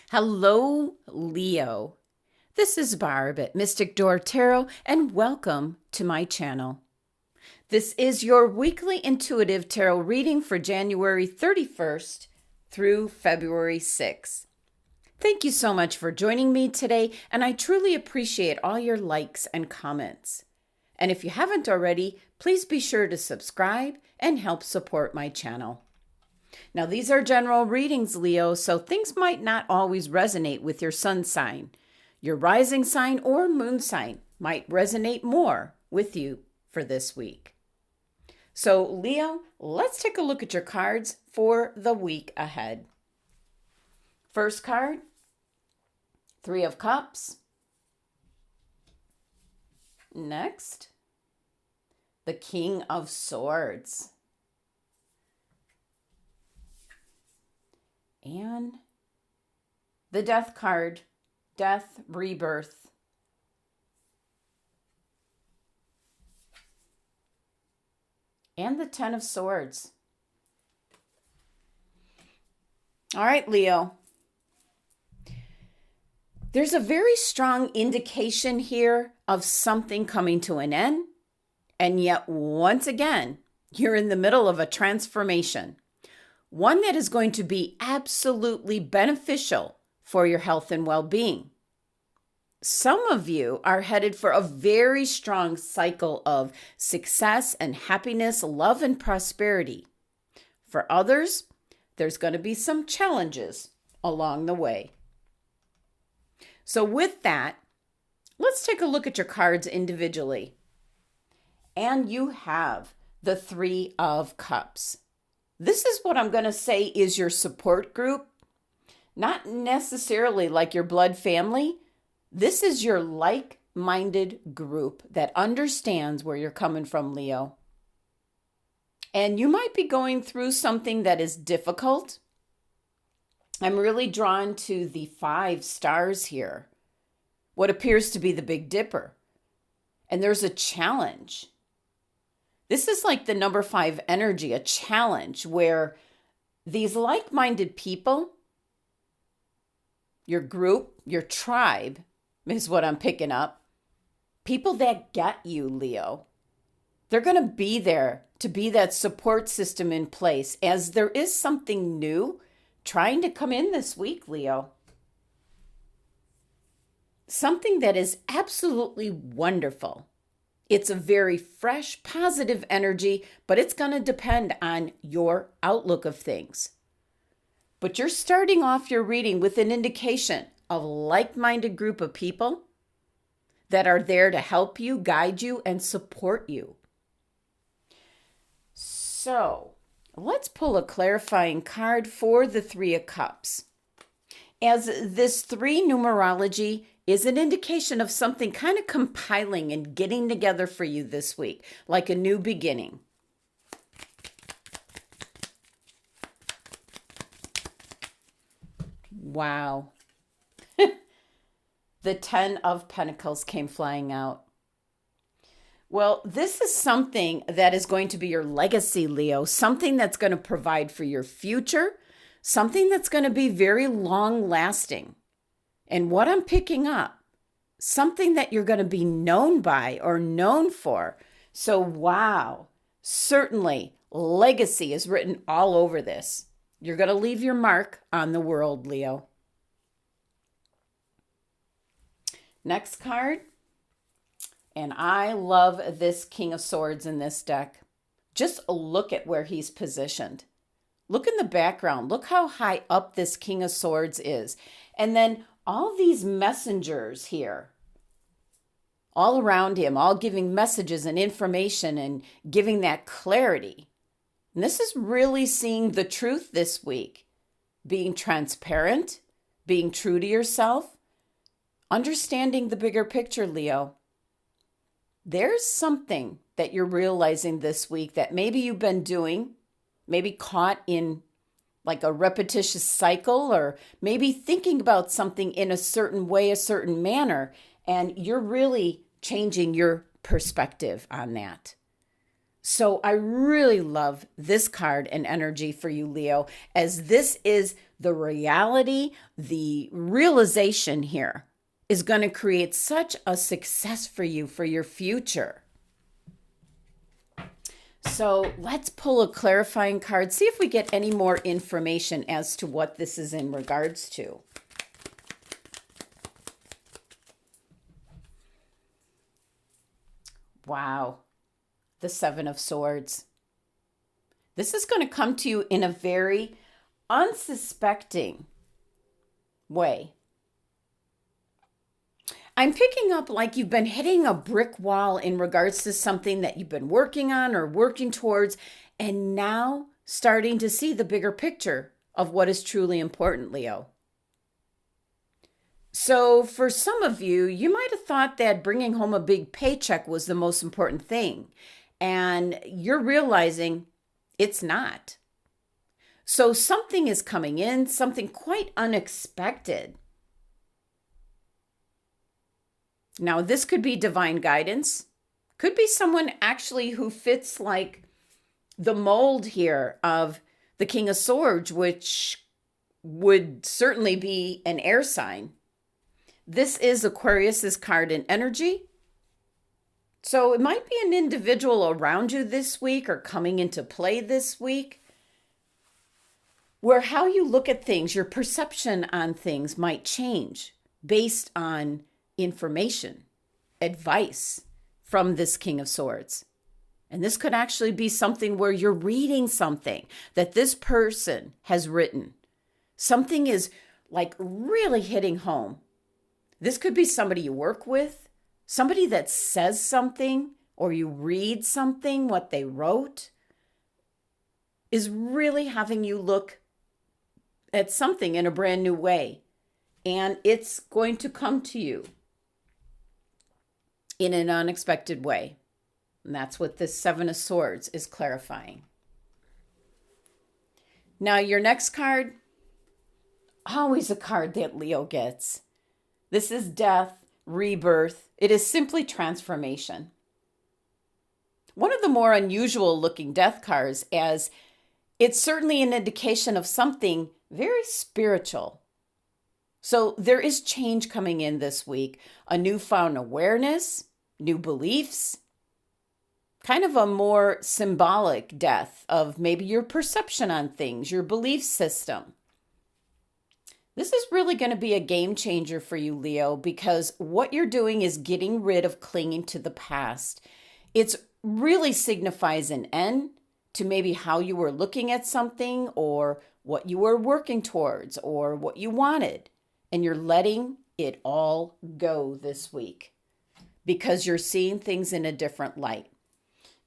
Hello, Leo. This is Barb at Mystic Door Tarot, and welcome to my channel. This is your weekly intuitive tarot reading for January 31st through February 6th. Thank you so much for joining me today, and I truly appreciate all your likes and comments. And if you haven't already, please be sure to subscribe and help support my channel. Now, these are general readings, Leo, so things might not always resonate with your sun sign. Your rising sign or moon sign might resonate more with you for this week. So, Leo, let's take a look at your cards for the week ahead. First card, Three of Cups. Next, the King of Swords. And the Death card, Death, Rebirth. And the Ten of Swords. All right, Leo. There's a very strong indication here of something coming to an end. And yet, once again, you're in the middle of a transformation. One that is going to be absolutely beneficial for your health and well-being. Some of you are headed for a very strong cycle of success and happiness, love and prosperity. For others, there's going to be some challenges along the way. So with that, let's take a look at your cards individually. And you have the Three of Cups. This is what I'm going to say is your support group. Not necessarily like your blood family. This is your like-minded group that understands where you're coming from, Leo. And you might be going through something that is difficult. I'm really drawn to the 5 stars here. What appears to be the Big Dipper. And there's a challenge. This is like the number 5 energy, a challenge where these like-minded people, your group, your tribe is what I'm picking up. People that get you, Leo. They're going to be there to be that support system in place as there is something new trying to come in this week, Leo. Something that is absolutely wonderful. It's a very fresh, positive energy, but it's going to depend on your outlook of things. But you're starting off your reading with an indication of a like-minded group of people that are there to help you, guide you, and support you. So, let's pull a clarifying card for the Three of Cups. As this 3 numerology is an indication of something kind of compiling and getting together for you this week, like a new beginning. Wow. The 10 of Pentacles came flying out. Well, this is something that is going to be your legacy, Leo, something that's going to provide for your future, something that's going to be very long lasting. And what I'm picking up, something that you're going to be known by or known for. So, wow, certainly legacy is written all over this. You're going to leave your mark on the world, Leo. Next card. And I love this King of Swords in this deck. Just look at where he's positioned. Look in the background. Look how high up this King of Swords is. And then all these messengers here, all around him, all giving messages and information and giving that clarity. And this is really seeing the truth this week. Being transparent, being true to yourself, understanding the bigger picture, Leo. There's something that you're realizing this week that maybe you've been doing, maybe caught in like a repetitious cycle, or maybe thinking about something in a certain way, a certain manner, and you're really changing your perspective on that. So I really love this card and energy for you, Leo, as this is the reality, the realization here is going to create such a success for you for your future. So let's pull a clarifying card, see if we get any more information as to what this is in regards to. Wow. The Seven of Swords. This is going to come to you in a very unsuspecting way. I'm picking up like you've been hitting a brick wall in regards to something that you've been working on or working towards, and now starting to see the bigger picture of what is truly important, Leo. So for some of you, you might have thought that bringing home a big paycheck was the most important thing. And you're realizing it's not. So something is coming in, something quite unexpected. Now, this could be divine guidance. Could be someone actually who fits like the mold here of the King of Swords, which would certainly be an air sign. This is Aquarius's card in energy. So it might be an individual around you this week or coming into play this week where how you look at things, your perception on things might change based on information, advice from this King of Swords. And this could actually be something where you're reading something that this person has written. Something is like really hitting home. This could be somebody you work with, somebody that says something, or you read something, what they wrote, is really having you look at something in a brand new way. And it's going to come to you in an unexpected way. And that's what this Seven of Swords is clarifying. Now, your next card, always a card that Leo gets. This is death, rebirth. It is simply transformation. One of the more unusual looking death cards, as it's certainly an indication of something very spiritual. So there is change coming in this week, a newfound awareness, new beliefs, kind of a more symbolic death of maybe your perception on things, your belief system. This is really going to be a game changer for you, Leo, because what you're doing is getting rid of clinging to the past. It really signifies an end to maybe how you were looking at something or what you were working towards or what you wanted. And you're letting it all go this week because you're seeing things in a different light.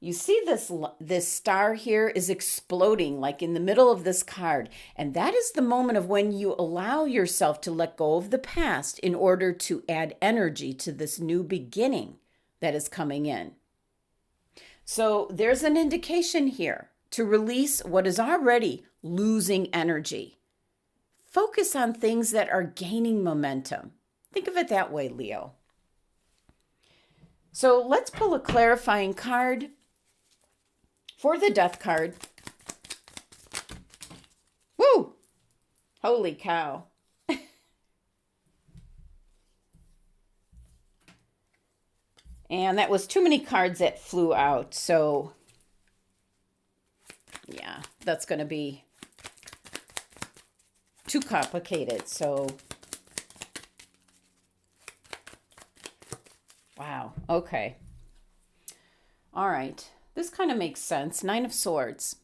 You see this star here is exploding like in the middle of this card. And that is the moment of when you allow yourself to let go of the past in order to add energy to this new beginning that is coming in. So there's an indication here to release what is already losing energy. Focus on things that are gaining momentum. Think of it that way, Leo. So let's pull a clarifying card. For the death card, woo, holy cow. And that was too many cards that flew out. So yeah, that's going to be too complicated. So, wow. Okay. All right. This kind of makes sense. Nine of Swords.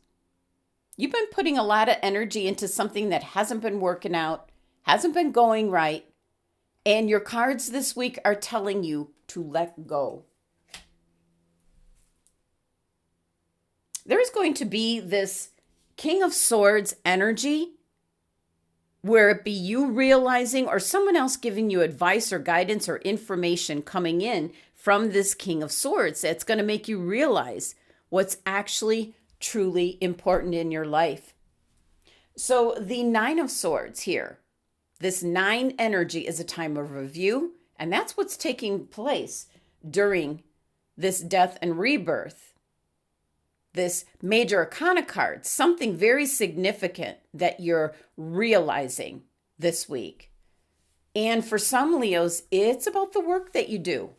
You've been putting a lot of energy into something that hasn't been working out, hasn't been going right, and your cards this week are telling you to let go. There's going to be this King of Swords energy, where it be you realizing or someone else giving you advice or guidance or information coming in from this King of Swords that's going to make you realize what's actually truly important in your life. So the Nine of Swords here, this 9 energy is a time of review, and that's what's taking place during this death and rebirth. this major arcana card, something very significant that you're realizing this week. And for some Leos, it's about the work that you do.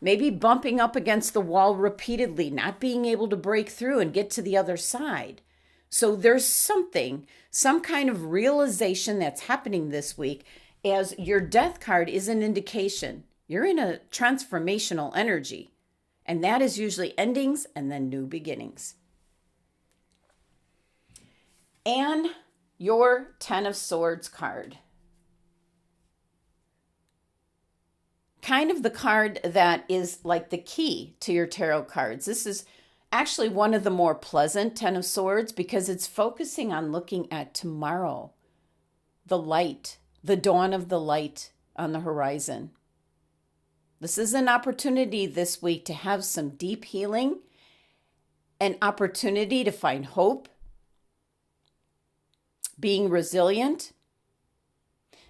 Maybe bumping up against the wall repeatedly, not being able to break through and get to the other side. So there's something, some kind of realization that's happening this week, as your death card is an indication. You're in a transformational energy, and that is usually endings and then new beginnings. And your 10 of Swords card. Kind of the card that is like the key to your tarot cards. This is actually one of the more pleasant 10 of Swords because it's focusing on looking at tomorrow, the light, the dawn of the light on the horizon. This is an opportunity this week to have some deep healing, an opportunity to find hope, being resilient.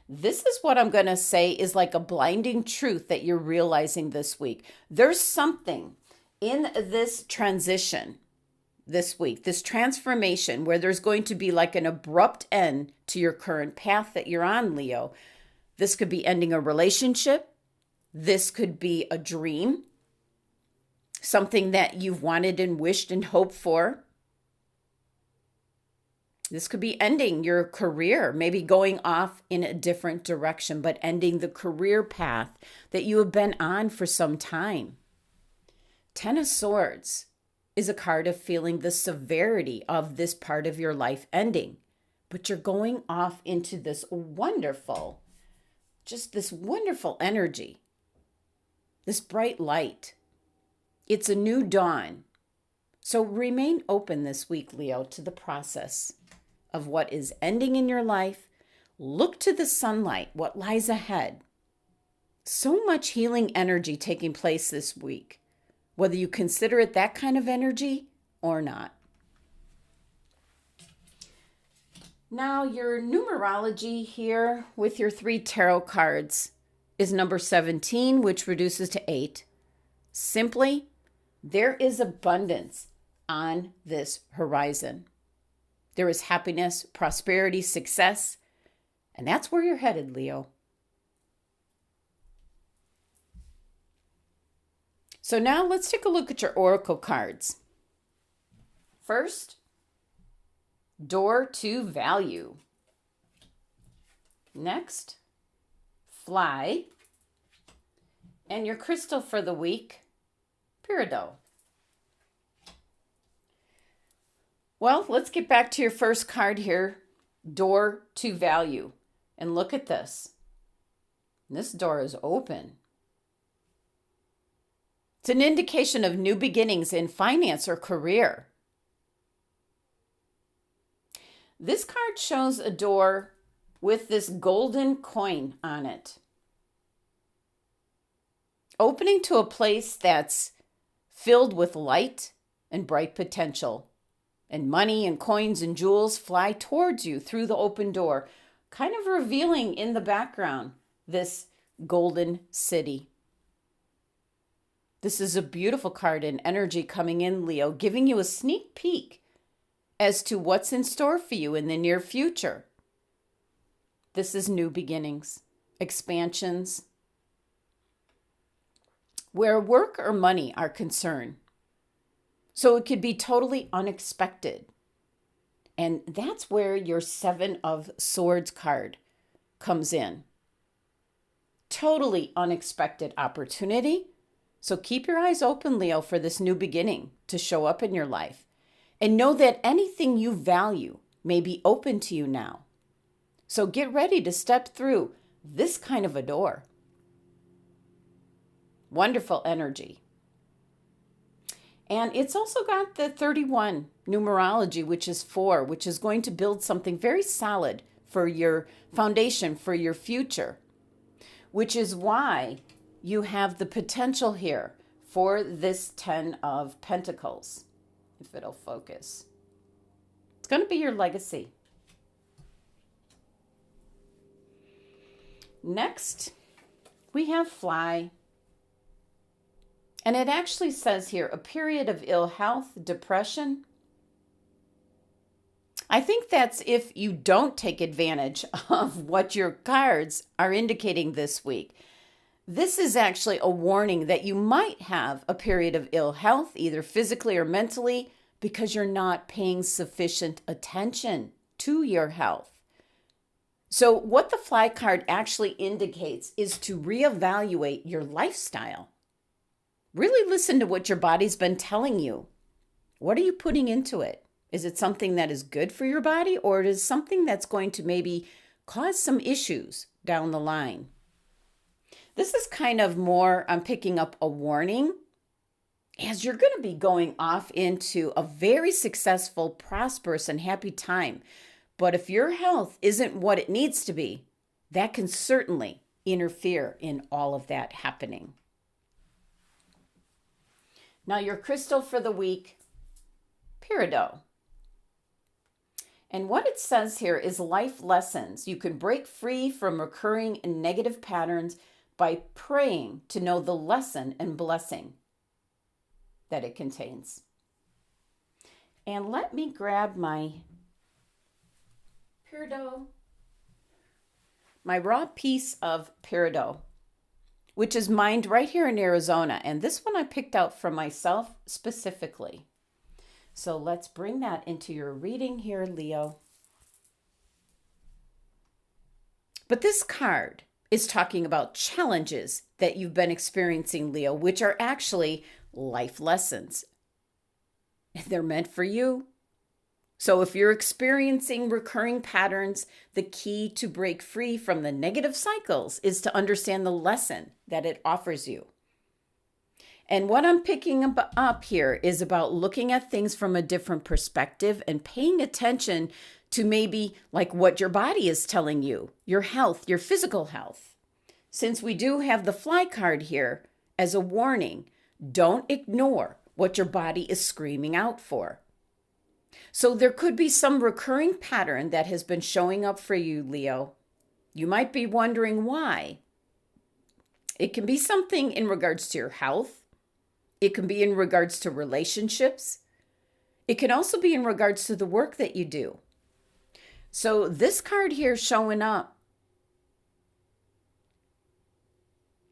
This is what I'm going to say is like a blinding truth that you're realizing this week. There's something in this transition this week, this transformation, where there's going to be like an abrupt end to your current path that you're on, Leo. This could be ending a relationship. This could be a dream, something that you've wanted and wished and hoped for. This could be ending your career, maybe going off in a different direction, but ending the career path that you have been on for some time. 10 of Swords is a card of feeling the severity of this part of your life ending, but you're going off into this wonderful, just this wonderful energy, this bright light. It's a new dawn. So remain open this week, Leo, to the process of what is ending in your life. Look to the sunlight, what lies ahead. So much healing energy taking place this week, whether you consider it that kind of energy or not. Now, your numerology here with your 3 tarot cards is number 17, which reduces to 8. Simply, there is abundance on this horizon. There is happiness, prosperity, success, and that's where you're headed, Leo. So now let's take a look at your oracle cards. First, door to value. Next, fly. And your crystal for the week, peridot. Well, let's get back to your first card here, door to value. And look at this. This door is open. It's an indication of new beginnings in finance or career. This card shows a door with this golden coin on it, opening to a place that's filled with light and bright potential. And money and coins and jewels fly towards you through the open door, kind of revealing in the background this golden city. This is a beautiful card and energy coming in, Leo, giving you a sneak peek as to what's in store for you in the near future. This is new beginnings, expansions, where work or money are concerned. So it could be totally unexpected. And that's where your 7 of Swords card comes in. Totally unexpected opportunity. So keep your eyes open, Leo, for this new beginning to show up in your life. And know that anything you value may be open to you now. So get ready to step through this kind of a door. Wonderful energy. And it's also got the 31 numerology, which is 4, which is going to build something very solid for your foundation, for your future, which is why you have the potential here for this 10 of Pentacles, if it'll focus. It's going to be your legacy. Next, we have fly. And it actually says here, a period of ill health, depression. I think that's if you don't take advantage of what your cards are indicating this week. This is actually a warning that you might have a period of ill health, either physically or mentally, because you're not paying sufficient attention to your health. So what the fly card actually indicates is to reevaluate your lifestyle. Really listen to what your body's been telling you. What are you putting into it? Is it something that is good for your body, or is it something that's going to maybe cause some issues down the line? This is kind of more, I'm picking up a warning, as you're going to be going off into a very successful, prosperous, and happy time. But if your health isn't what it needs to be, that can certainly interfere in all of that happening. Now, your crystal for the week, peridot. And what it says here is life lessons. You can break free from recurring negative patterns by praying to know the lesson and blessing that it contains. And let me grab my peridot, my raw piece of peridot, which is mined right here in Arizona. And this one I picked out for myself specifically. So let's bring that into your reading here, Leo. But this card is talking about challenges that you've been experiencing, Leo, which are actually life lessons. They're meant for you. So if you're experiencing recurring patterns, the key to break free from the negative cycles is to understand the lesson that it offers you. And what I'm picking up here is about looking at things from a different perspective and paying attention to maybe like what your body is telling you, your health, your physical health. Since we do have the fly card here as a warning, don't ignore what your body is screaming out for. So there could be some recurring pattern that has been showing up for you, Leo. You might be wondering why. It can be something in regards to your health. It can be in regards to relationships. It can also be in regards to the work that you do. So this card here showing up.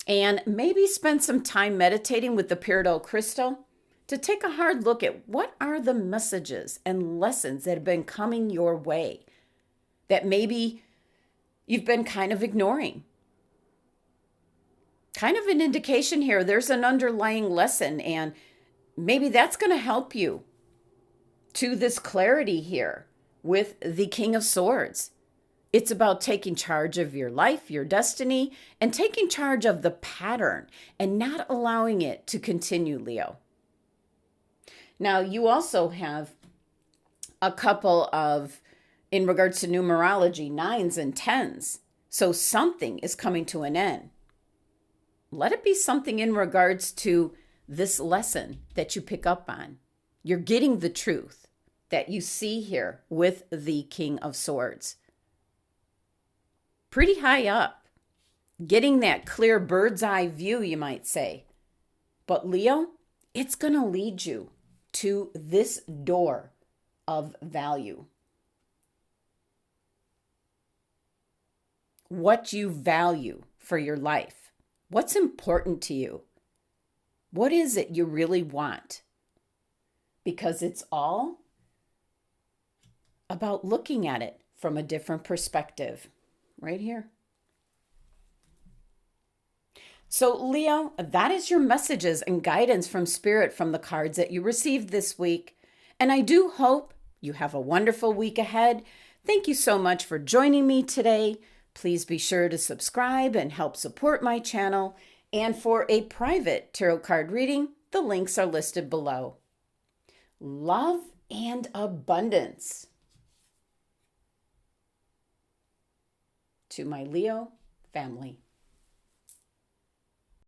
And maybe spend some time meditating with the peridot crystal to take a hard look at what are the messages and lessons that have been coming your way that maybe you've been kind of ignoring. Kind of an indication here, there's an underlying lesson, and maybe that's going to help you to this clarity here with the King of Swords. It's about taking charge of your life, your destiny, and taking charge of the pattern and not allowing it to continue, Leo. Now, you also have a couple of, in regards to numerology, 9s and 10s. So something is coming to an end. Let it be something in regards to this lesson that you pick up on. You're getting the truth that you see here with the King of Swords. Pretty high up. Getting that clear bird's eye view, you might say. But Leo, it's going to lead you to this door of value. What you value for your life. What's important to you? What is it you really want? Because it's all about looking at it from a different perspective. Right here. So Leo, that is your messages and guidance from Spirit from the cards that you received this week. And I do hope you have a wonderful week ahead. Thank you so much for joining me today. Please be sure to subscribe and help support my channel. And for a private tarot card reading, the links are listed below. Love and abundance. To my Leo family.